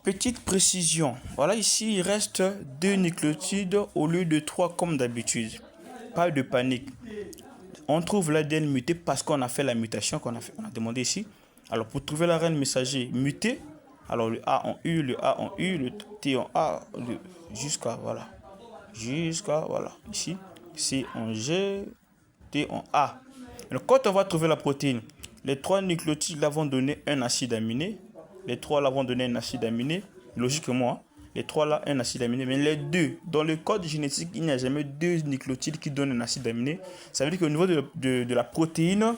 Petite précision, voilà ici il reste 2 nucléotides au lieu de 3 comme d'habitude. Pas de panique. On trouve l'ADN muté parce qu'on a fait la mutation on a demandé ici. Alors pour trouver l'ARN messager muté, alors le A en U, le A en U, le T en A, jusqu'à voilà. Ici, C en G, T en A. Alors quand on va trouver la protéine, les 3 nucléotides là vont donner un acide aminé. Les 3 là vont donner un acide aminé. Logiquement, les 3 là, un acide aminé. Mais les 2, dans le code génétique, il n'y a jamais 2 nucléotides qui donnent un acide aminé. Ça veut dire qu'au niveau de la protéine,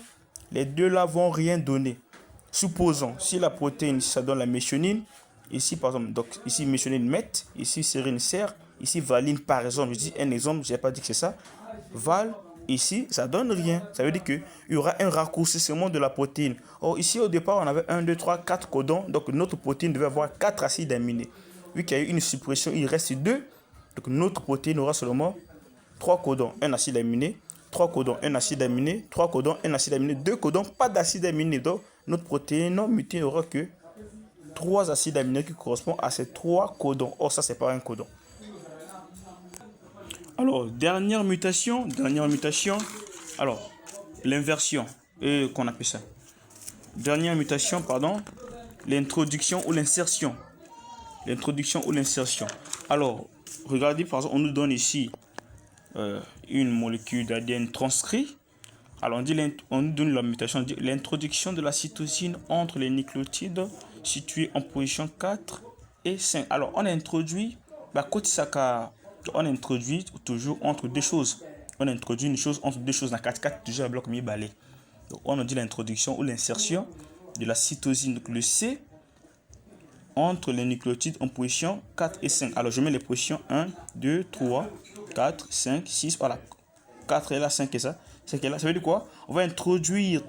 les 2 là vont rien donner. Supposons, si la protéine, ça donne la méthionine, ici par exemple, donc ici méthionine meth, ici sérine ser, ici valine par exemple, je dis un exemple, je n'ai pas dit que c'est ça, val, ici, ça donne rien. Ça veut dire qu'il y aura un raccourcissement de la protéine. Or, ici, au départ, on avait 1, 2, 3, 4 codons. Donc, notre protéine devait avoir 4 acides aminés. Vu qu'il y a eu une suppression, il reste 2. Donc, notre protéine aura seulement 3 codons, un acide aminé, 3 codons, un acide aminé, 3 codons, un acide aminé, 2 codons, pas d'acide aminé. Donc, notre protéine mutée n'aura que 3 acides aminés qui correspondent à ces 3 codons. Or, ça, c'est pas un codon. Alors, dernière mutation, alors, l'inversion, qu'on appelle ça. Dernière mutation, pardon, l'introduction ou l'insertion. Alors, regardez, par exemple, on nous donne ici une molécule d'ADN transcrit. Alors, on nous donne la mutation, on dit l'introduction de la cytosine entre les nucléotides situés en position 4 et 5. Alors, on introduit, on introduit toujours entre deux choses. On introduit une chose entre deux choses. Dans 4 toujours un bloc mi-balai. Donc, on a dit l'introduction ou l'insertion de la cytosine, donc le C, entre les nucléotides en position 4 et 5. Alors, je mets les positions 1, 2, 3, 4, 5, 6. Voilà. 4 est là, 5 est ça. 5 est là. Ça veut dire quoi? On va introduire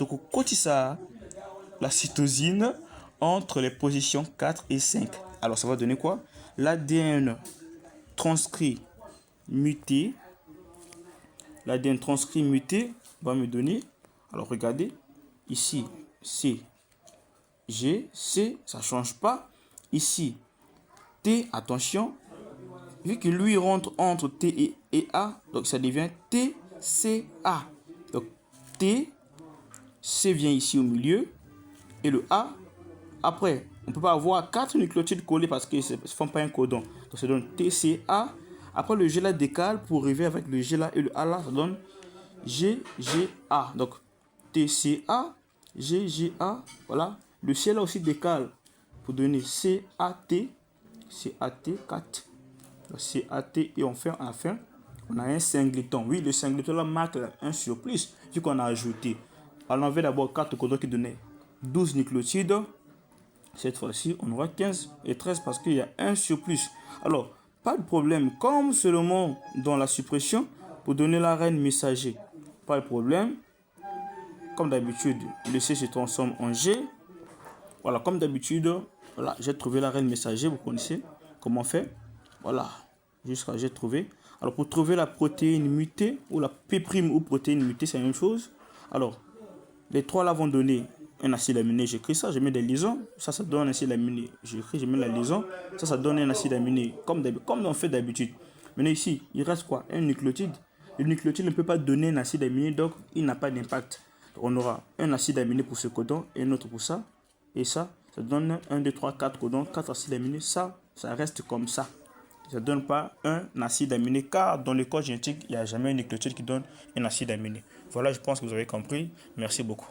la cytosine entre les positions 4 et 5. Alors, ça va donner quoi? L'ADN transcrit muté. L'ADN transcrit muté va me donner, alors regardez, ici, C, G, C, ça ne change pas. Ici, T, attention, vu que lui rentre entre T et A, donc ça devient T, C, A. Donc, T, C vient ici au milieu, et le A, après, on ne peut pas avoir 4 nucléotides collés parce qu'ils ne font pas un codon. Donc, ça donne T, C, A. Après, le G là décale pour arriver avec le G là et le A là, ça donne G, G, A. Donc, T, C, A, G, G, A. Voilà. Le C là aussi décale pour donner C, A, T. C, A, T, 4. C, A, T. Et enfin, on a un singleton. Oui, le singleton là marque un surplus vu qu'on a ajouté. Alors, on avait d'abord 4 codons qui donnaient 12 nucléotides. Cette fois-ci, on aura 15 et 13 parce qu'il y a un surplus. Alors, pas de problème. Comme seulement dans la suppression, pour donner l'ARN messager, pas de problème. Comme d'habitude, le C se transforme en G. Voilà, comme d'habitude, voilà, j'ai trouvé l'ARN messager. Vous connaissez comment on fait. Voilà, jusqu'à j'ai trouvé. Alors, pour trouver la protéine mutée ou la P' ou protéine mutée, c'est la même chose. Alors, les 3 là vont donner un acide aminé, j'écris ça, je mets des liaisons, ça donne un acide aminé, j'écris, je mets la liaison, ça donne un acide aminé, comme on fait d'habitude. Maintenant ici, il reste quoi? Un nucléotide. Le nucléotide ne peut pas donner un acide aminé, donc il n'a pas d'impact. On aura un acide aminé pour ce codon et un autre pour ça. Et ça donne 1, 2, 3, 4 codons, 4 acides aminés, ça reste comme ça. Ça ne donne pas un acide aminé, car dans le code génétique, il n'y a jamais un nucléotide qui donne un acide aminé. Voilà, je pense que vous avez compris. Merci beaucoup.